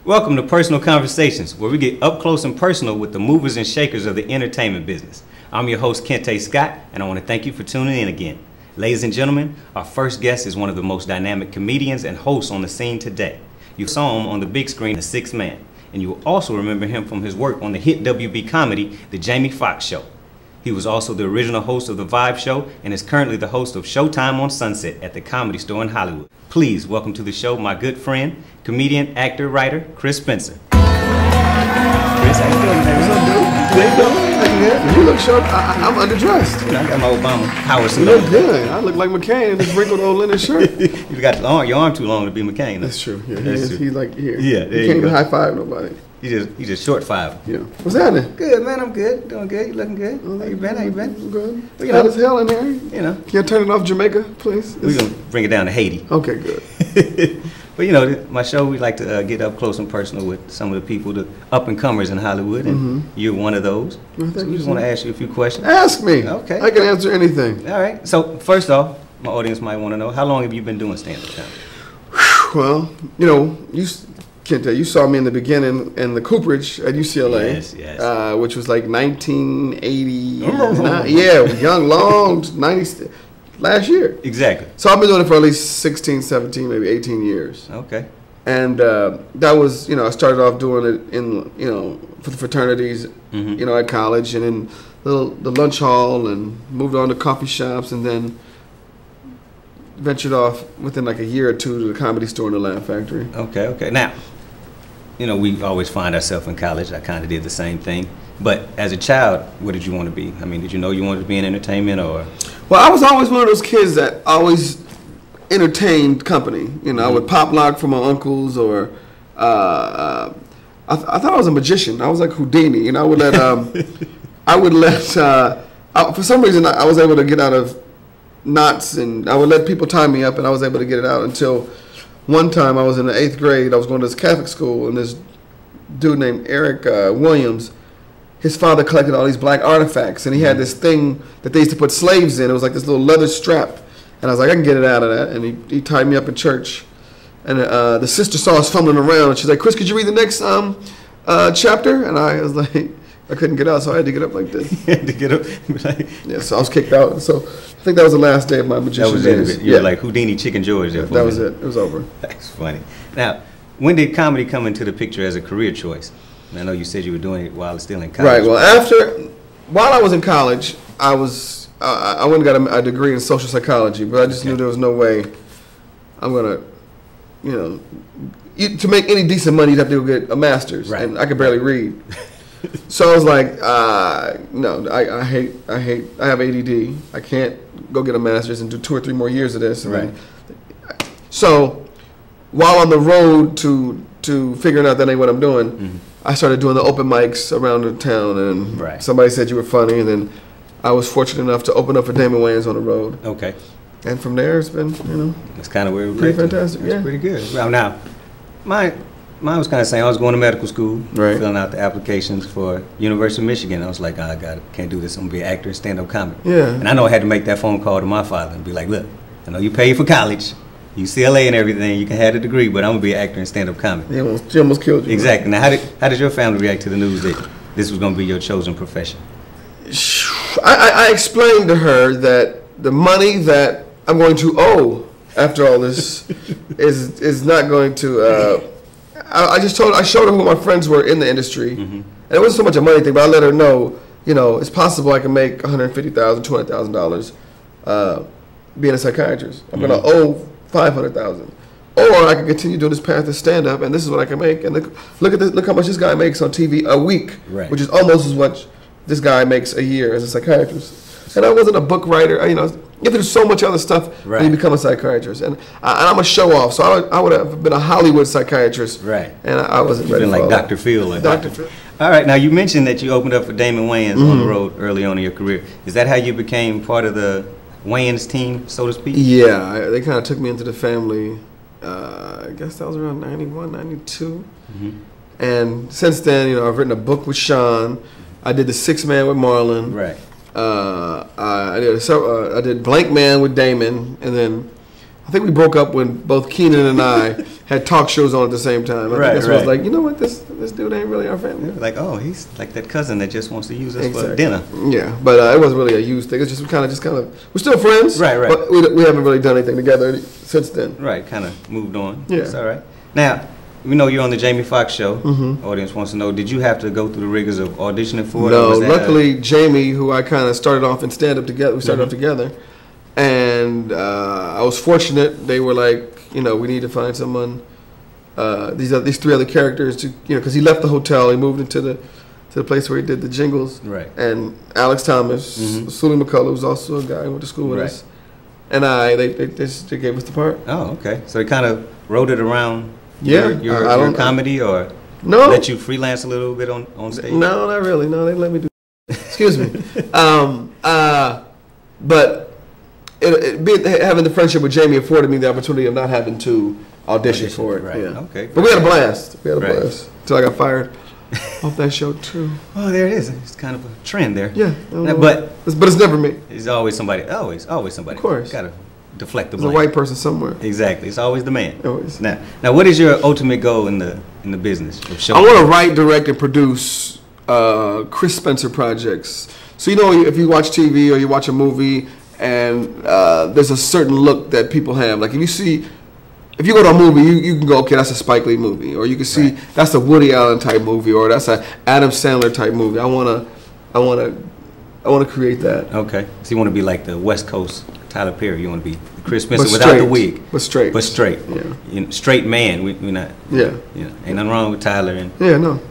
Welcome to Personal Conversations, where we get up close and personal with the movers and shakers of the entertainment business. I'm your host, Kente Scott, and I want to thank you for tuning in again. Ladies and gentlemen, our first guest is one of the most dynamic comedians and hosts on the scene today. You saw him on the big screen, The Sixth Man, and you will also remember him from his work on the hit WB comedy, The Jamie Foxx Show. He was also the original host of The Vibe Show and is currently the host of Showtime on Sunset at the Comedy Store in Hollywood. Please welcome to the show my good friend, comedian, actor, writer, Chris Spencer. Chris, how you doing, man? What's up, dude? You look sharp. I'm underdressed. You know, I got my Obama Howard You look good. I look like McCain in this wrinkled old linen shirt. You got your arm too long to be McCain. That's true. Yeah, That's true. He's like here. Yeah, there you can't even high five nobody. You just short five. Yeah. What's happening? Good, man. I'm good. Doing good. You looking good? How you been? I'm good. Well, Hot as hell in there. You know. Can you turn it off Jamaica, please? We're gonna bring it down to Haiti. Okay, good. But you know, my show, we like to get up close and personal with some of the people, the up and comers in Hollywood, and you're one of those. Well, so we just want to ask you a few questions. Ask me. Okay. I can answer anything. All right. So first off, my audience might want to know, how long have you been doing stand-up comedy? Well, you know, Kente, you saw me in the beginning in the Cooperage at UCLA. Yes, yes. Which was like 1989. Yeah, young, long, 90, last year. Exactly. So I've been doing it for at least 16, 17, maybe 18 years. Okay. And that was, I started off doing it in, for the fraternities, at college, and in the lunch hall, and moved on to coffee shops, and then ventured off within like a year or two to the Comedy Store and the Laugh Factory. Okay. Now, we always find ourselves in college. I kind of did the same thing. But as a child, what did you want to be? I mean, did you know you wanted to be in entertainment, or? Well, I was always one of those kids that always entertained company. I would pop lock for my uncles, or I thought I was a magician. I was like Houdini. I would let for some reason I was able to get out of knots, and I would let people tie me up, and I was able to get it out until one time I was in the 8th grade. I was going to this Catholic school, and this dude named Eric Williams, his father collected all these black artifacts, and he had this thing that they used to put slaves in. It was like this little leather strap, and I was like, I can get it out of that. And he tied me up in church, and the sister saw us fumbling around, and she's like, Chris, could you read the next chapter? And I was like, I couldn't get out, so I had to get up like this. You had to get up. Yeah, so I was kicked out. So I think that was the last day of my magician days. You were like Houdini Chicken George there for That was it. It was over. That's funny. Now, when did comedy come into the picture as a career choice? And I know you said you were doing it while still in college. Right. Well, while I was in college, I went and got a degree in social psychology, but I just knew there was no way I'm gonna, to make any decent money, you'd have to go get a master's, and I could barely read. So I was like, no, I have ADD. I can't go get a master's and do 2 or 3 more years of this. Right. So while on the road to figuring out that ain't what I'm doing, I started doing the open mics around the town, and somebody said you were funny, and then I was fortunate enough to open up for Damon Wayans on the road. Okay. And from there, it's been, That's kind of where we're pretty fantastic. That's pretty good. Well, now, mine was kind of saying I was going to medical school, filling out the applications for University of Michigan. I was like, can't do this. I'm going to be an actor and stand-up comic. Yeah. And I know I had to make that phone call to my father and be like, look, I know you paid for college, UCLA and everything, you can have a degree, but I'm going to be an actor and stand-up comic. He almost killed you. Exactly. Now, how did your family react to the news that this was going to be your chosen profession? I explained to her that the money that I'm going to owe after all this is not going to... I showed her who my friends were in the industry, and it wasn't so much a money thing, but I let her know, it's possible I can make $150,000, $200,000 being a psychiatrist. I'm going to owe $500,000, or I can continue doing this path of stand up, and this is what I can make. And look at this, look how much this guy makes on TV a week, which is almost as much this guy makes a year as a psychiatrist. And I wasn't a book writer. You have to do so much other stuff when you become a psychiatrist. And I'm a show off, so I would have been a Hollywood psychiatrist. Right. And I wasn't ready for like all Dr. Phil. Like Dr. Phil. All right. Now, you mentioned that you opened up for Damon Wayans on the road early on in your career. Is that how you became part of the Wayans team, so to speak? Yeah. They kind of took me into the family. I guess that was around 91, 92. And since then, I've written a book with Sean. I did The Sixth Man with Marlon. Right. I did Blank Man with Damon, and then I think we broke up when both Keenan and I had talk shows on at the same time. I think that's what I was like, you know what, this dude ain't really our family. Like, oh, he's like that cousin that just wants to use us for dinner. Yeah, but it wasn't really a used thing. It's just kind of, we're still friends. Right. But we haven't really done anything together since then. Right, kind of moved on. Yeah. It's all right. Now, we know you're on the Jamie Foxx show. Audience wants to know, did you have to go through the rigors of auditioning for it? No, luckily Jamie, who I kind of started off in stand-up together, we started off together. And I was fortunate. They were like, we need to find someone. These three other characters to, because he left the hotel, he moved into the place where he did the jingles. Right. And Alex Thomas, Sully McCullough, who's also a guy who went to school with us, and they gave us the part. Oh, okay. So they kind of wrote it around your comedy, or let you freelance a little bit on stage. No, not really. No, they let me do. Excuse me. But. Having the friendship with Jamie afforded me the opportunity of not having to audition for it. Right. Yeah. Okay. But we had a blast. Until I got fired off that show too. Well, there it is. It's kind of a trend there. Yeah. But it's never me. It's always somebody. Always somebody. Of course. Got to deflect the blame. blame. There's a white person somewhere. Exactly. It's always the man. Always. Now, what is your ultimate goal in the business of show? I want to write, direct, and produce Chris Spencer projects. So if you watch TV or you watch a movie, and there's a certain look that people have. Like if you go to a movie, you can go, okay, that's a Spike Lee movie, or you can see that's a Woody Allen type movie, or that's a Adam Sandler type movie. I wanna create that. Okay, so you want to be like the West Coast Tyler Perry. You want to be Chris Spencer without the wig, but straight. Yeah, straight man. We're not. Yeah. Ain't nothing wrong with Tyler and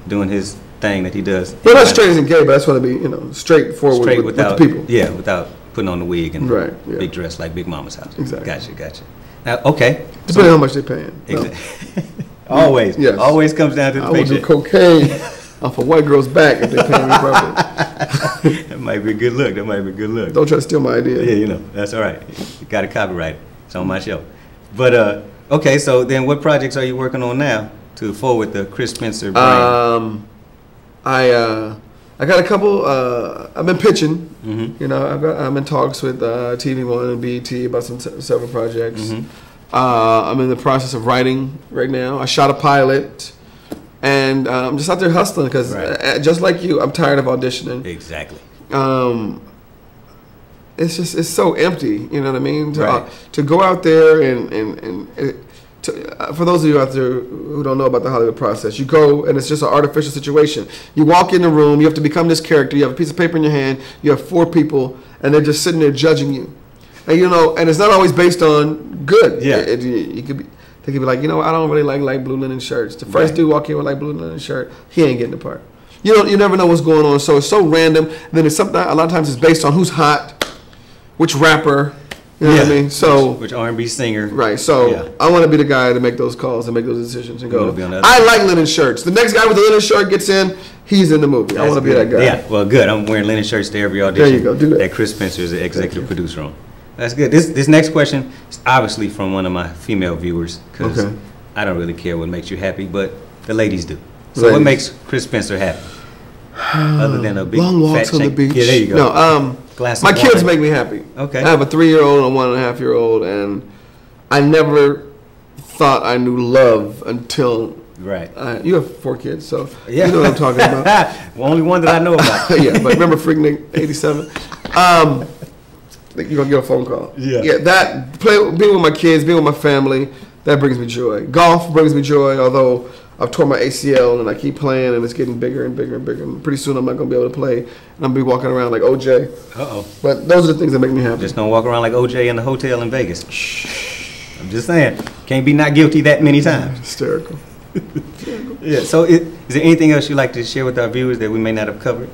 doing his thing that he does. Well, not straight isn't gay, but I just want to be straightforward with the people. Yeah, without putting on the wig and big dress like Big Mama's house. Exactly. Gotcha. Now, okay. Depending on how much they're paying. Exactly. Always. Yes. Always comes down to the paycheck. I would do cocaine off a white girl's back if they pay me properly. That might be a good look. Don't try to steal my idea. Yeah, that's all right. You got to copyright it. It's on my show. But, okay, so then what projects are you working on now to forward the Chris Spencer brand? I got a couple. I've been pitching. I'm in talks with TV1 and BET about several projects. I'm in the process of writing right now. I shot a pilot, and I'm just out there hustling because, just like you, I'm tired of auditioning. Exactly. It's so empty. You know what I mean? To go out there and for those of you out there who don't know about the Hollywood process, you go and it's just an artificial situation. You walk in the room, you have to become this character, you have a piece of paper in your hand, you have 4 people, and they're just sitting there judging you. And and it's not always based on good. Yeah. They could be like, I don't really like light blue linen shirts. The first dude walk in with light blue linen shirt, he ain't getting the part. You never know what's going on, so it's so random. And then it's something, a lot of times it's based on who's hot, which rapper. You know what I mean? So which R&B singer? Right. So I want to be the guy to make those calls and make those decisions and go. I like linen shirts. The next guy with the linen shirt gets in, he's in the movie. I want to be that guy. Yeah. Well, good. I'm wearing linen shirts to every audition. There you go. Do that. That Chris Spencer is the executive producer on. That's good. This next question is obviously from one of my female viewers because I don't really care what makes you happy, but the ladies do. So what makes Chris Spencer happy? Other than a big long walks on the beach. Yeah, there you go. No, my kids make me happy. Okay. I have a 3-year-old and a 1.5-year-old, and I never thought I knew love until. Right. You have 4 kids, so you know what I'm talking about. Well, only one that I know about. Yeah, but remember Freaknik 87? You're gonna get a phone call. Yeah. Being with my kids, being with my family, that brings me joy. Golf brings me joy, although I've torn my ACL and I keep playing and it's getting bigger and bigger and bigger. And pretty soon I'm not going to be able to play and I'm going to be walking around like OJ. Uh-oh. But those are the things that make me happy. Just don't walk around like OJ in the hotel in Vegas. Shh. I'm just saying. Can't be not guilty that many times. Hysterical. Yeah. So is there anything else you'd like to share with our viewers that we may not have covered?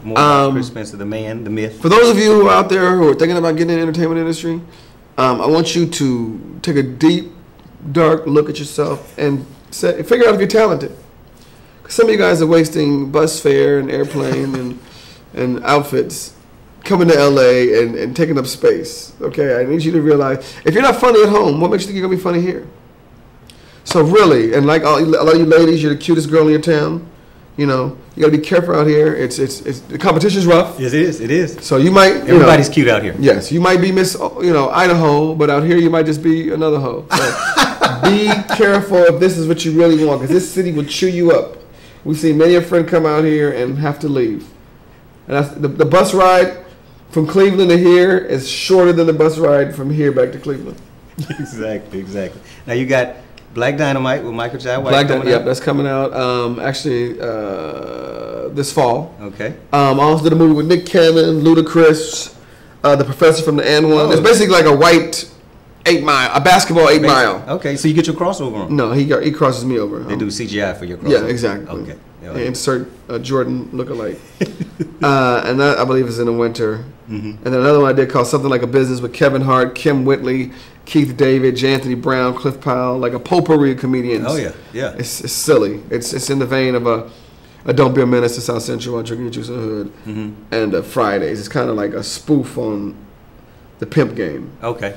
More about Chris Spencer, the man, the myth. For those of you who are out there who are thinking about getting in the entertainment industry, I want you to take a deep, dark look at yourself and figure out if you're talented. Because some of you guys are wasting bus fare and airplane and outfits coming to LA and taking up space. Okay, I need you to realize if you're not funny at home, what makes you think you're gonna be funny here? So really, and like a lot of you ladies, you're the cutest girl in your town. You know, you got to be careful out here. It's the competition's rough. Yes, it is. It is. So you might. Everybody's cute out here. Yes, you might be Miss, Idaho, but out here you might just be another hoe. So be careful if this is what you really want, because this city will chew you up. We've seen many a friend come out here and have to leave. And that's, the bus ride from Cleveland to here is shorter than the bus ride from here back to Cleveland. Exactly. Now you got Black Dynamite with Michael Jai White. Black Dynamite, yep, that's coming out actually this fall. Okay. I also did a movie with Nick Cannon, Ludacris, the professor from the N1. It's basically like a white 8 Mile, a basketball 8 Mile. Okay, so you get your crossover on. No, he crosses me over. They do CGI for your crossover. Yeah, exactly. Okay. They insert Jordan lookalike. And that, I believe, is in the winter. And then another one I did called Something Like a Business with Kevin Hart, Kim Whitley, Keith David, J. Anthony Brown, Cliff Powell, like a potpourri of comedians. Oh, yeah. It's silly. It's in the vein of a Don't Be a Menace to South Central while drinking your juice in the hood. And Fridays. It's kind of like a spoof on the pimp game. Okay.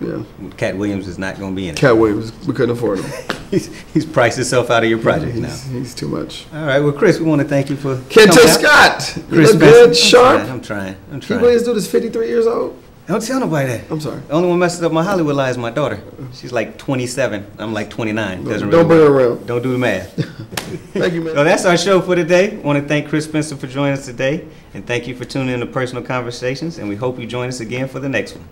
Yeah. Cat Williams is not going to be in it. Cat Williams, we couldn't afford him. He's priced himself out of your project now. He's too much. All right. Well, Chris, we want to thank you for Kente Scott. You Chris look good, Spencer. sharp. I'm trying. He really is dude is 53 years old. Don't tell nobody that. I'm sorry. The only one messing up my Hollywood life is my daughter. She's like 27. I'm like 29. Don't bring her around. Don't do the math. Thank you, man. So that's our show for today. I want to thank Chris Spencer for joining us today. And thank you for tuning in to Personal Conversations. And we hope you join us again for the next one.